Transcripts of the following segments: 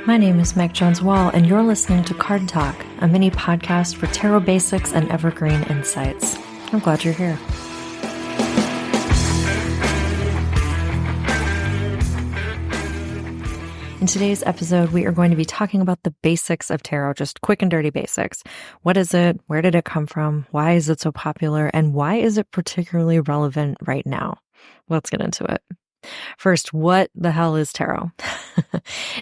My name is Meg Jones Wall, and you're listening to Card Talk, a mini podcast for tarot basics and evergreen insights. I'm glad you're here. In today's episode, we are going to be talking about the basics of tarot, just quick and dirty basics. What is it? Where did it come from? Why is it so popular? And why is it particularly relevant right now? Let's get into it. First, what the hell is tarot?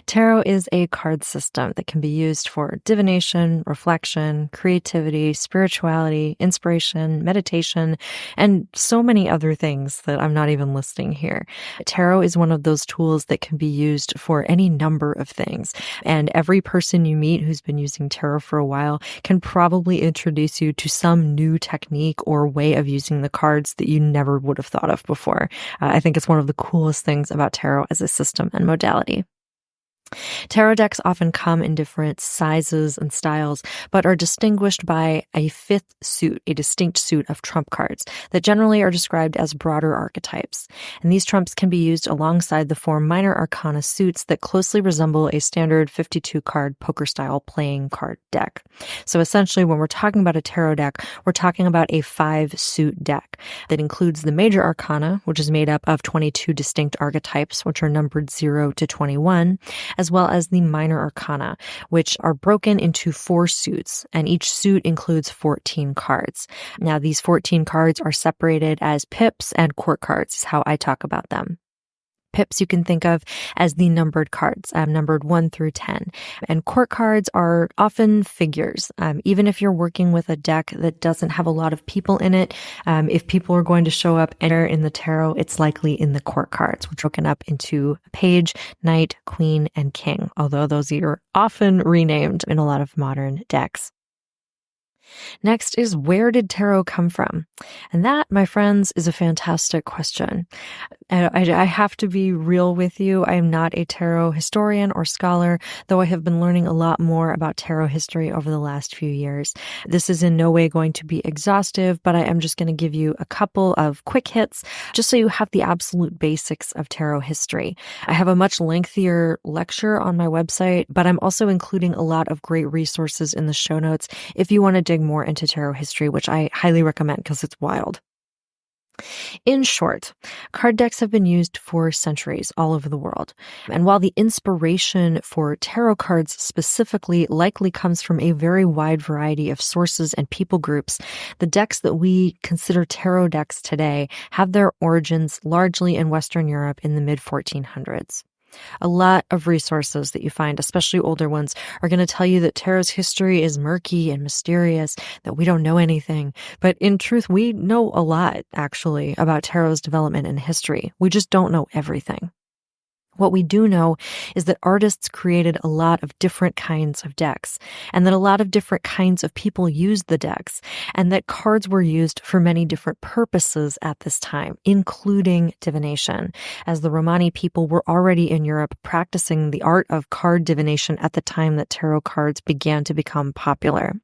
Tarot is a card system that can be used for divination, reflection, creativity, spirituality, inspiration, meditation, and so many other things that I'm not even listing here. Tarot is one of those tools that can be used for any number of things, and every person you meet who's been using tarot for a while can probably introduce you to some new technique or way of using the cards that you never would have thought of before. I think it's one of the coolest things about tarot as a system and modality. Tarot decks often come in different sizes and styles, but are distinguished by a fifth suit, a distinct suit of trump cards that generally are described as broader archetypes. And these trumps can be used alongside the four minor arcana suits that closely resemble a standard 52-card poker-style playing card deck. So essentially, when we're talking about a tarot deck, we're talking about a 5-suit deck that includes the major arcana, which is made up of 22 distinct archetypes, which are numbered 0 to 21, as well as the minor arcana, which are broken into 4 suits, and each suit includes 14 cards. Now, these 14 cards are separated as pips and court cards, is how I talk about them. Pips you can think of as the numbered cards, numbered 1 through 10. And court cards are often figures. Even if you're working with a deck that doesn't have a lot of people in it, if people are going to show up anywhere in the tarot, it's likely in the court cards, which are broken up into page, knight, queen, and king, although those are often renamed in a lot of modern decks. Next is, where did tarot come from? And that, my friends, is a fantastic question. I have to be real with you. I am not a tarot historian or scholar, though I have been learning a lot more about tarot history over the last few years. This is in no way going to be exhaustive, but I am just going to give you a couple of quick hits, just so you have the absolute basics of tarot history. I have a much lengthier lecture on my website, but I'm also including a lot of great resources in the show notes if you want to dig more into tarot history, which I highly recommend because it's wild. In short, card decks have been used for centuries all over the world. And while the inspiration for tarot cards specifically likely comes from a very wide variety of sources and people groups, the decks that we consider tarot decks today have their origins largely in Western Europe in the mid-1400s. A lot of resources that you find, especially older ones, are going to tell you that tarot's history is murky and mysterious, that we don't know anything. But in truth, we know a lot, actually, about tarot's development and history. We just don't know everything. What we do know is that artists created a lot of different kinds of decks, and that a lot of different kinds of people used the decks, and that cards were used for many different purposes at this time, including divination, as the Romani people were already in Europe practicing the art of card divination at the time that tarot cards began to become popular.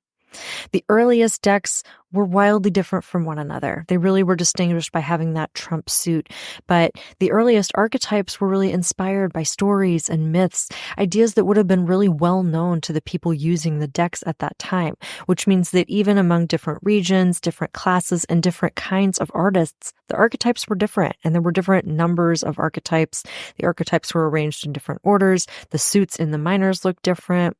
The earliest decks were wildly different from one another. They really were distinguished by having that trump suit. But the earliest archetypes were really inspired by stories and myths, ideas that would have been really well known to the people using the decks at that time, which means that even among different regions, different classes, and different kinds of artists, the archetypes were different, and there were different numbers of archetypes. The archetypes were arranged in different orders. The suits in the minors looked different.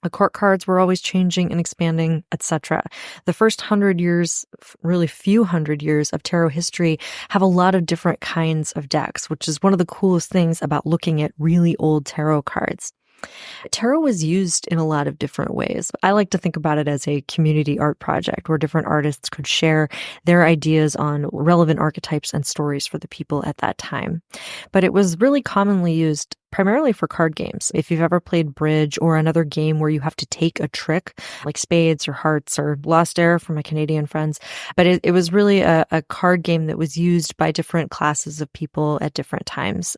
The court cards were always changing and expanding, etc. The first 100 years, really few hundred years of tarot history have a lot of different kinds of decks, which is one of the coolest things about looking at really old tarot cards. Tarot was used in a lot of different ways. I like to think about it as a community art project where different artists could share their ideas on relevant archetypes and stories for the people at that time. But it was really commonly used primarily for card games. If you've ever played bridge or another game where you have to take a trick, like spades or hearts or lost air for my Canadian friends, but it was really a card game that was used by different classes of people at different times.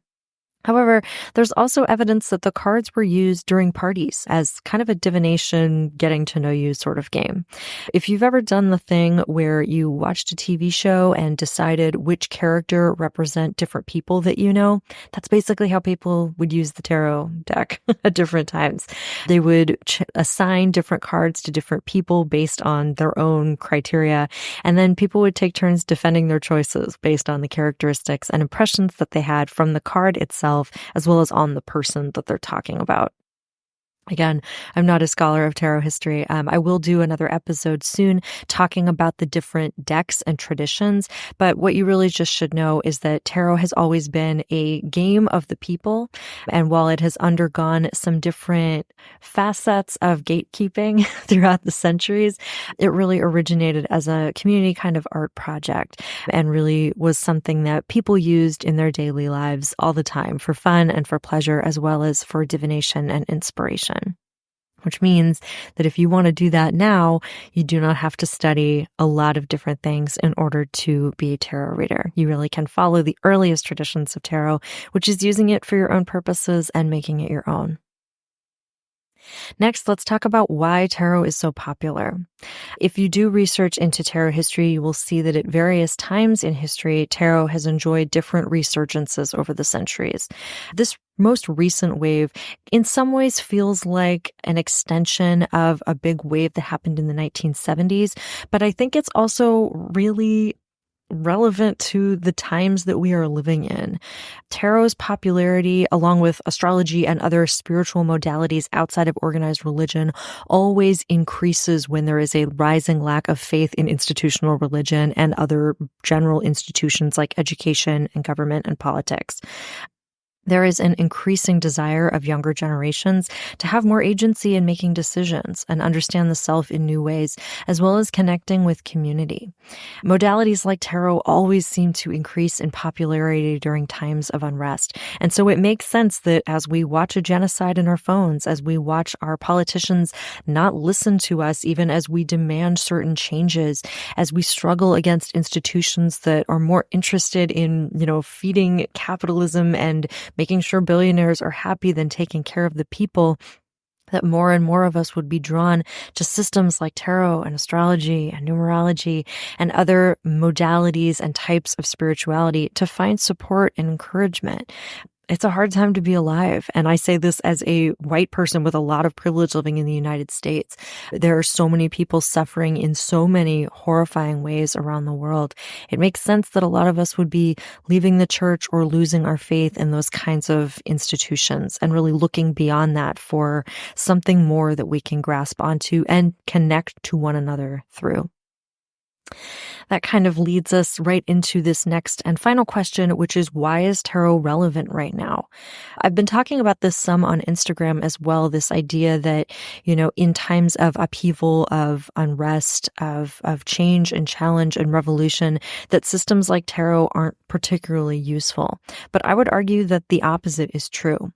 However, there's also evidence that the cards were used during parties as kind of a divination, getting to know you sort of game. If you've ever done the thing where you watched a TV show and decided which character represent different people that you know, that's basically how people would use the tarot deck at different times. They would assign different cards to different people based on their own criteria, and then people would take turns defending their choices based on the characteristics and impressions that they had from the card itself, as well as on the person that they're talking about. Again, I'm not a scholar of tarot history. I will do another episode soon talking about the different decks and traditions. But what you really just should know is that tarot has always been a game of the people. And while it has undergone some different facets of gatekeeping throughout the centuries, it really originated as a community kind of art project and really was something that people used in their daily lives all the time for fun and for pleasure, as well as for divination and inspiration. Which means that if you want to do that now, you do not have to study a lot of different things in order to be a tarot reader. You really can follow the earliest traditions of tarot, which is using it for your own purposes and making it your own. Next, let's talk about why tarot is so popular. If you do research into tarot history, you will see that at various times in history, tarot has enjoyed different resurgences over the centuries. This most recent wave, in some ways, feels like an extension of a big wave that happened in the 1970s, but I think it's also really relevant to the times that we are living in. Tarot's popularity, along with astrology and other spiritual modalities outside of organized religion, always increases when there is a rising lack of faith in institutional religion and other general institutions like education and government and politics. There is an increasing desire of younger generations to have more agency in making decisions and understand the self in new ways, as well as connecting with community. Modalities like tarot always seem to increase in popularity during times of unrest. And so it makes sense that as we watch a genocide in our phones, as we watch our politicians not listen to us, even as we demand certain changes, as we struggle against institutions that are more interested in, feeding capitalism and making sure billionaires are happy than taking care of the people, that more and more of us would be drawn to systems like tarot and astrology and numerology and other modalities and types of spirituality to find support and encouragement. It's a hard time to be alive. And I say this as a white person with a lot of privilege living in the United States. There are so many people suffering in so many horrifying ways around the world. It makes sense that a lot of us would be leaving the church or losing our faith in those kinds of institutions and really looking beyond that for something more that we can grasp onto and connect to one another through. That kind of leads us right into this next and final question, which is, why is tarot relevant right now? I've been talking about this some on Instagram as well, this idea that, in times of upheaval, of unrest, of change and challenge and revolution, that systems like tarot aren't particularly useful. But I would argue that the opposite is true.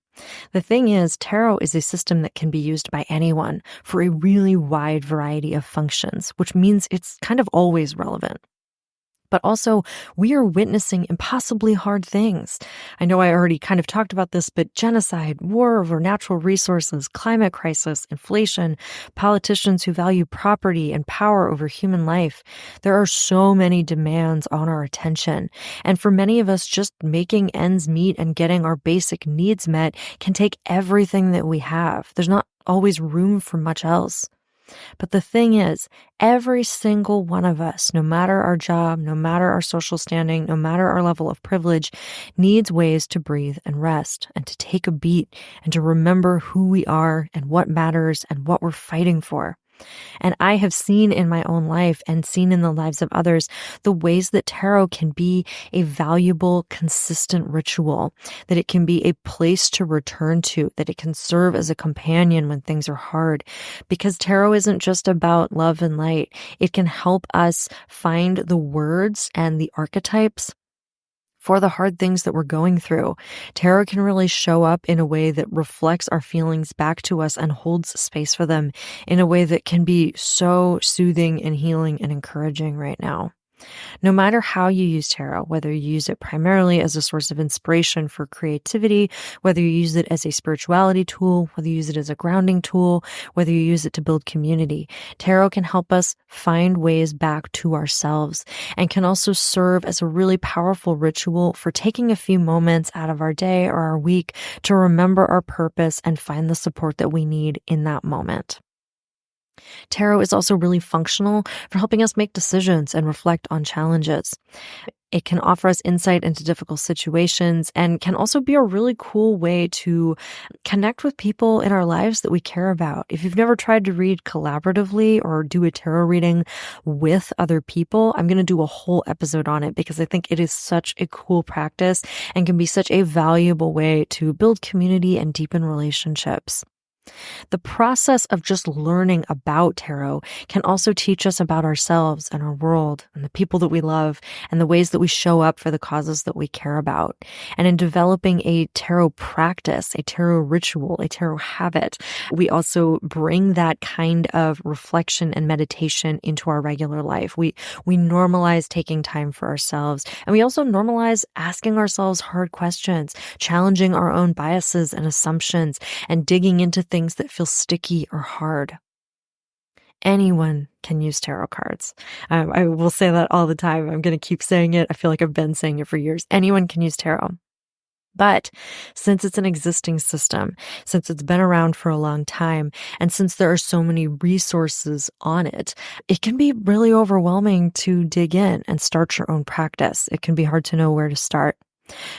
The thing is, tarot is a system that can be used by anyone for a really wide variety of functions, which means it's kind of always relevant. But also, we are witnessing impossibly hard things. I know I already kind of talked about this, but genocide, war over natural resources, climate crisis, inflation, politicians who value property and power over human life. There are so many demands on our attention. And for many of us, just making ends meet and getting our basic needs met can take everything that we have. There's not always room for much else. But the thing is, every single one of us, no matter our job, no matter our social standing, no matter our level of privilege, needs ways to breathe and rest and to take a beat and to remember who we are and what matters and what we're fighting for. And I have seen in my own life and seen in the lives of others the ways that tarot can be a valuable, consistent ritual, that it can be a place to return to, that it can serve as a companion when things are hard. Because tarot isn't just about love and light. It can help us find the words and the archetypes for the hard things that we're going through. Tarot can really show up in a way that reflects our feelings back to us and holds space for them in a way that can be so soothing and healing and encouraging right now. No matter how you use tarot, whether you use it primarily as a source of inspiration for creativity, whether you use it as a spirituality tool, whether you use it as a grounding tool, whether you use it to build community, tarot can help us find ways back to ourselves and can also serve as a really powerful ritual for taking a few moments out of our day or our week to remember our purpose and find the support that we need in that moment. Tarot is also really functional for helping us make decisions and reflect on challenges. It can offer us insight into difficult situations and can also be a really cool way to connect with people in our lives that we care about. If you've never tried to read collaboratively or do a tarot reading with other people, I'm going to do a whole episode on it because I think it is such a cool practice and can be such a valuable way to build community and deepen relationships. The process of just learning about tarot can also teach us about ourselves and our world and the people that we love and the ways that we show up for the causes that we care about. And in developing a tarot practice, a tarot ritual, a tarot habit, we also bring that kind of reflection and meditation into our regular life. We normalize taking time for ourselves, and we also normalize asking ourselves hard questions, challenging our own biases and assumptions, and digging into things that feel sticky or hard. Anyone can use tarot cards. I will say that all the time. I'm going to keep saying it. I feel like I've been saying it for years. Anyone can use tarot. But since it's an existing system, since it's been around for a long time, and since there are so many resources on it, it can be really overwhelming to dig in and start your own practice. It can be hard to know where to start.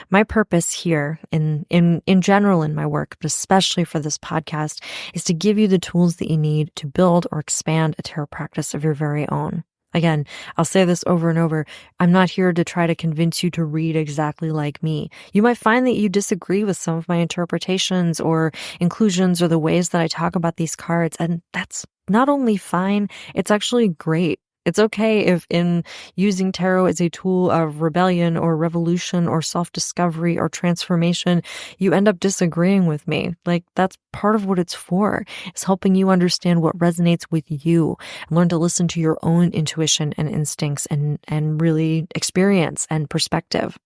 My purpose here in general in my work, but especially for this podcast, is to give you the tools that you need to build or expand a tarot practice of your very own. Again, I'll say this over and over. I'm not here to try to convince you to read exactly like me. You might find that you disagree with some of my interpretations or inclusions or the ways that I talk about these cards, and that's not only fine, it's actually great. It's okay if in using tarot as a tool of rebellion or revolution or self-discovery or transformation, you end up disagreeing with me. Like, that's part of what it's for. It's helping you understand what resonates with you and learn to listen to your own intuition and instincts and really experience and perspective.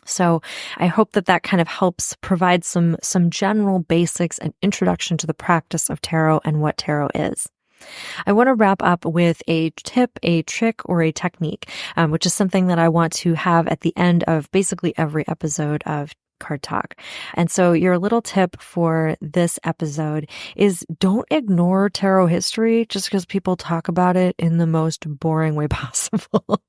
So I hope that kind of helps provide some general basics and introduction to the practice of tarot and what tarot is. I want to wrap up with a tip, a trick, or a technique, which is something that I want to have at the end of basically every episode of Card Talk. And so your little tip for this episode is don't ignore tarot history just because people talk about it in the most boring way possible.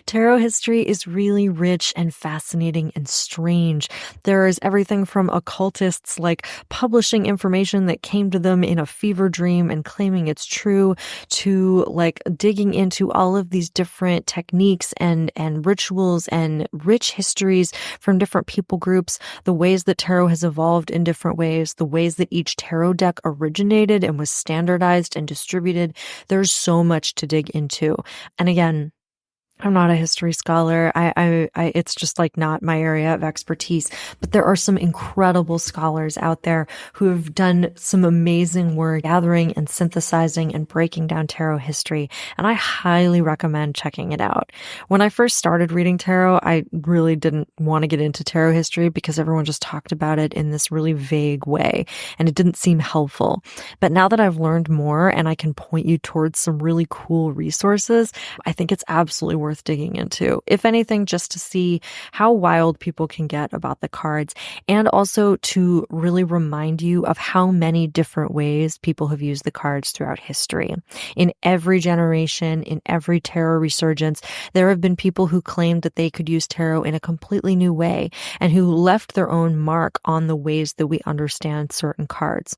Tarot history is really rich and fascinating and strange. There is everything from occultists like publishing information that came to them in a fever dream and claiming it's true to like digging into all of these different techniques and rituals and rich histories from different people groups, the ways that tarot has evolved in different ways, the ways that each tarot deck originated and was standardized and distributed. There's so much to dig into. And again, I'm not a history scholar. It's just like not my area of expertise, but there are some incredible scholars out there who have done some amazing work gathering and synthesizing and breaking down tarot history. And I highly recommend checking it out. When I first started reading tarot, I really didn't want to get into tarot history because everyone just talked about it in this really vague way and it didn't seem helpful. But now that I've learned more and I can point you towards some really cool resources, I think it's absolutely worth digging into, if anything, just to see how wild people can get about the cards and also to really remind you of how many different ways people have used the cards throughout history. In every generation, in every tarot resurgence, there have been people who claimed that they could use tarot in a completely new way and who left their own mark on the ways that we understand certain cards.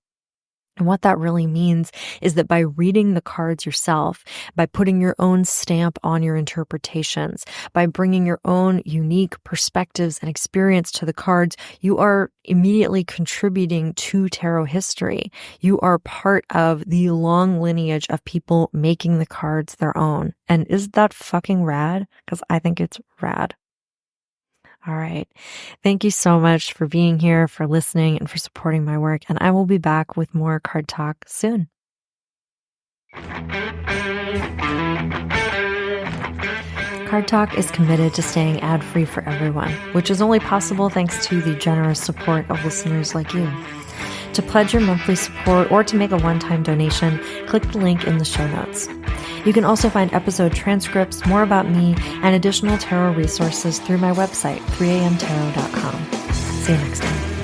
And what that really means is that by reading the cards yourself, by putting your own stamp on your interpretations, by bringing your own unique perspectives and experience to the cards, you are immediately contributing to tarot history. You are part of the long lineage of people making the cards their own. And isn't that fucking rad? Because I think it's rad. All right. Thank you so much for being here, for listening, and for supporting my work. And I will be back with more Card Talk soon. Card Talk is committed to staying ad-free for everyone, which is only possible thanks to the generous support of listeners like you. To pledge your monthly support or to make a one-time donation, click the link in the show notes. You can also find episode transcripts, more about me, and additional tarot resources through my website, 3amtarot.com. See you next time.